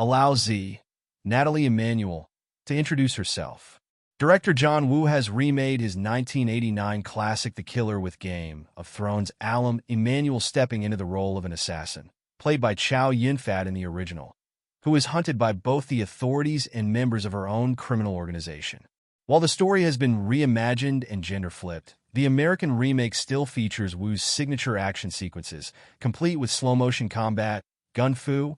allow Z, Nathalie Emmanuel, to introduce herself. Director John Woo has remade his 1989 classic The Killer with Game of Thrones alum Emmanuel stepping into the role of an assassin, played by Chow Yun-fat in the original, who is hunted by both the authorities and members of her own criminal organization. While the story has been reimagined and gender-flipped, the American remake still features Woo's signature action sequences, complete with slow-motion combat, gun-fu,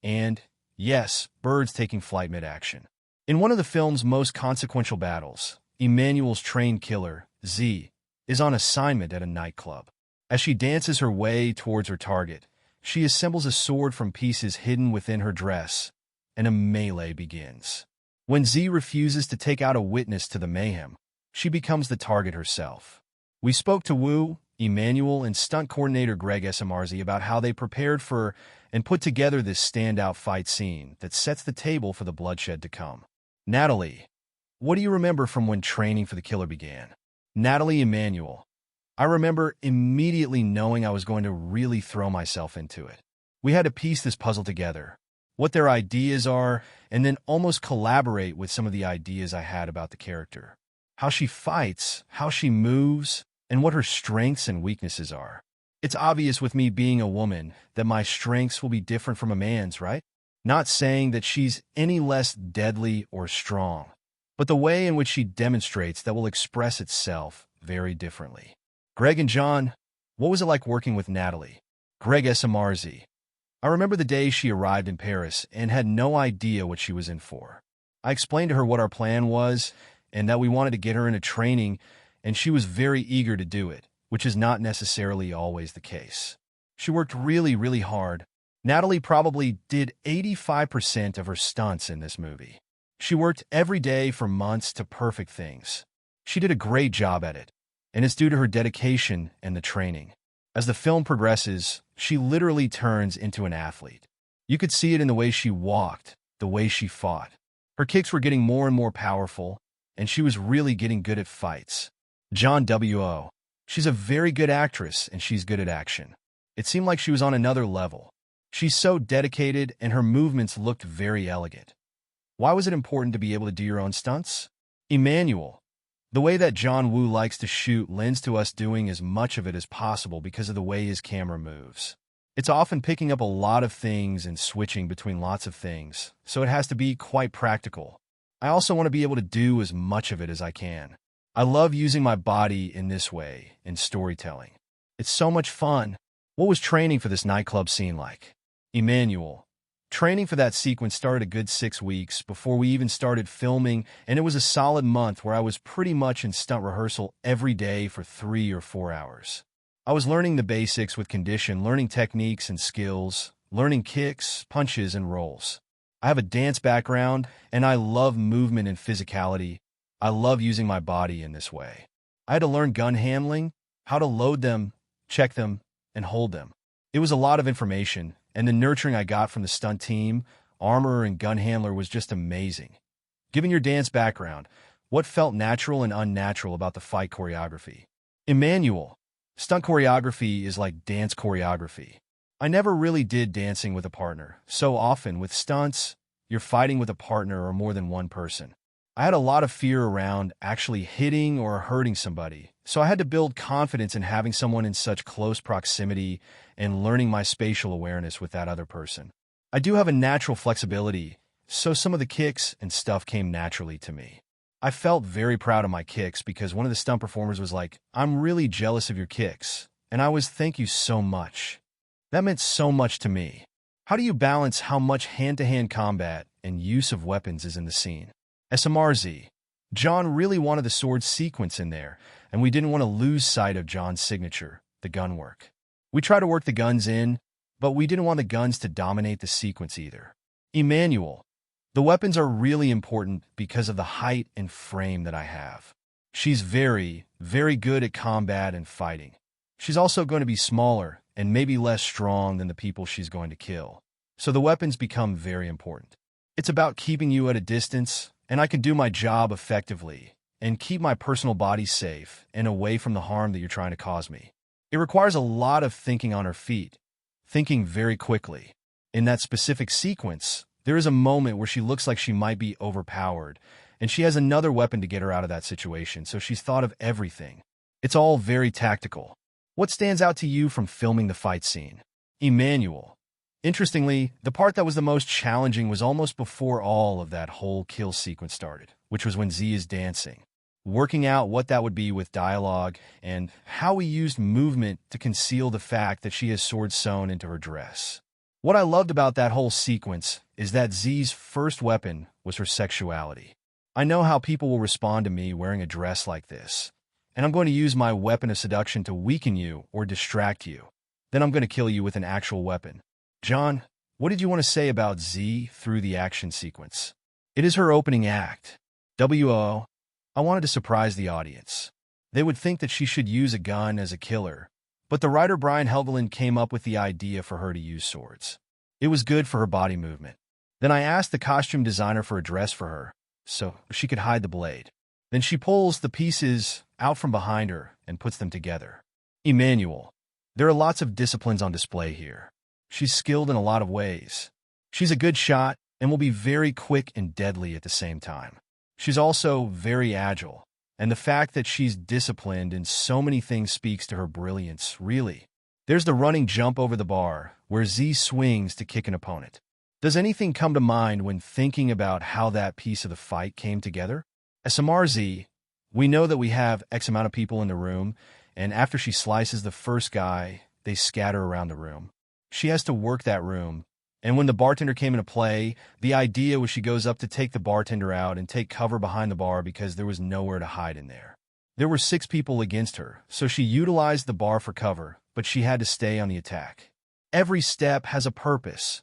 and, yes, birds taking flight mid-action. In one of the film's most consequential battles, Emmanuel's trained killer, Z, is on assignment at a nightclub. As she dances her way towards her target, she assembles a sword from pieces hidden within her dress, and a melee begins. When Z refuses to take out a witness to the mayhem, she becomes the target herself. We spoke to Woo, Emmanuel, and stunt coordinator Greg Esamarzi about how they prepared for and put together this standout fight scene that sets the table for the bloodshed to come. Nathalie, what do you remember from when training for the killer began? Nathalie Emmanuel, I remember immediately knowing I was going to really throw myself into it. We had to piece this puzzle together, what their ideas are, and then almost collaborate with some of the ideas I had about the character. How she fights, how she moves, and what her strengths and weaknesses are. It's obvious with me being a woman that my strengths will be different from a man's, right? Not saying that she's any less deadly or strong, but the way in which she demonstrates that will express itself very differently. Greg and John, what was it like working with Nathalie? Greg Esamarzi, I remember the day she arrived in Paris and had no idea what she was in for. I explained to her what our plan was and that we wanted to get her into training, and she was very eager to do it, which is not necessarily always the case. She worked really, really hard. Nathalie probably did 85% of her stunts in this movie. She worked every day for months to perfect things. She did a great job at it, and it's due to her dedication and the training. As the film progresses, she literally turns into an athlete. You could see it in the way she walked, the way she fought. Her kicks were getting more and more powerful, and she was really getting good at fights. John W.O. She's a very good actress, and she's good at action. It seemed like she was on another level. She's so dedicated, and her movements looked very elegant. Why was it important to be able to do your own stunts? Emmanuel. The way that John Woo likes to shoot lends to us doing as much of it as possible because of the way his camera moves. It's often picking up a lot of things and switching between lots of things, so it has to be quite practical. I also want to be able to do as much of it as I can. I love using my body in this way in storytelling. It's so much fun. What was training for this nightclub scene like? Emmanuel. Training for that sequence started a good 6 weeks before we even started filming, and it was a solid month where I was pretty much in stunt rehearsal every day for 3 or 4 hours. I was learning the basics with condition, learning techniques and skills, learning kicks, punches, and rolls. I have a dance background, and I love movement and physicality. I love using my body in this way. I had to learn gun handling, how to load them, check them, and hold them. It was a lot of information, and the nurturing I got from the stunt team, armorer, and gun handler was just amazing. Given your dance background, what felt natural and unnatural about the fight choreography? Emmanuel. Stunt choreography is like dance choreography. I never really did dancing with a partner. So often, with stunts, you're fighting with a partner or more than one person. I had a lot of fear around actually hitting or hurting somebody, so I had to build confidence in having someone in such close proximity and learning my spatial awareness with that other person. I do have a natural flexibility, so some of the kicks and stuff came naturally to me. I felt very proud of my kicks because one of the stunt performers was like, "I'm really jealous of your kicks," and I was, "Thank you so much." That meant so much to me. How do you balance how much hand-to-hand combat and use of weapons is in the scene? SMRZ. John really wanted the sword sequence in there, and we didn't want to lose sight of John's signature, the gun work. We tried to work the guns in, but we didn't want the guns to dominate the sequence either. Emmanuel. The weapons are really important because of the height and frame that I have. She's very, very good at combat and fighting. She's also going to be smaller and maybe less strong than the people she's going to kill. So the weapons become very important. It's about keeping you at a distance, and I can do my job effectively and keep my personal body safe and away from the harm that you're trying to cause me. It requires a lot of thinking on her feet, thinking very quickly. In that specific sequence, There is a moment where she looks like she might be overpowered, and she has another weapon to get her out of that situation, so she's thought of everything. It's all very tactical. What stands out to you from filming the fight scene? Emmanuel. Interestingly, the part that was the most challenging was almost before all of that whole kill sequence started, which was when Z is dancing. Working out what that would be with dialogue and how we used movement to conceal the fact that she has swords sewn into her dress. What I loved about that whole sequence is that Z's first weapon was her sexuality. I know how people will respond to me wearing a dress like this, and I'm going to use my weapon of seduction to weaken you or distract you. Then I'm going to kill you with an actual weapon. John, what did you want to say about Z through the action sequence? It is her opening act. I wanted to surprise the audience. They would think that she should use a gun as a killer, but the writer Brian Helgeland came up with the idea for her to use swords. It was good for her body movement. Then I asked the costume designer for a dress for her, so she could hide the blade. Then she pulls the pieces out from behind her and puts them together. Emmanuel. There are lots of disciplines on display here. She's skilled in a lot of ways. She's a good shot and will be very quick and deadly at the same time. She's also very agile, and the fact that she's disciplined in so many things speaks to her brilliance, really. There's the running jump over the bar, where Z swings to kick an opponent. Does anything come to mind when thinking about how that piece of the fight came together? As Samar Z, we know that we have X amount of people in the room, and after she slices the first guy, they scatter around the room. She has to work that room, and when the bartender came into play, the idea was she goes up to take the bartender out and take cover behind the bar because there was nowhere to hide in there. There were 6 people against her, so she utilized the bar for cover, but she had to stay on the attack. Every step has a purpose.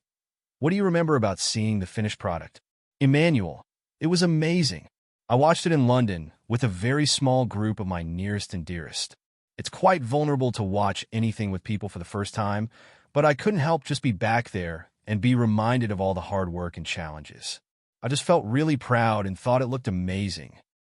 What do you remember about seeing the finished product? Emmanuel. It was amazing. I watched it in London with a very small group of my nearest and dearest. It's quite vulnerable to watch anything with people for the first time, but I couldn't help just be back there and be reminded of all the hard work and challenges. I just felt really proud and thought it looked amazing.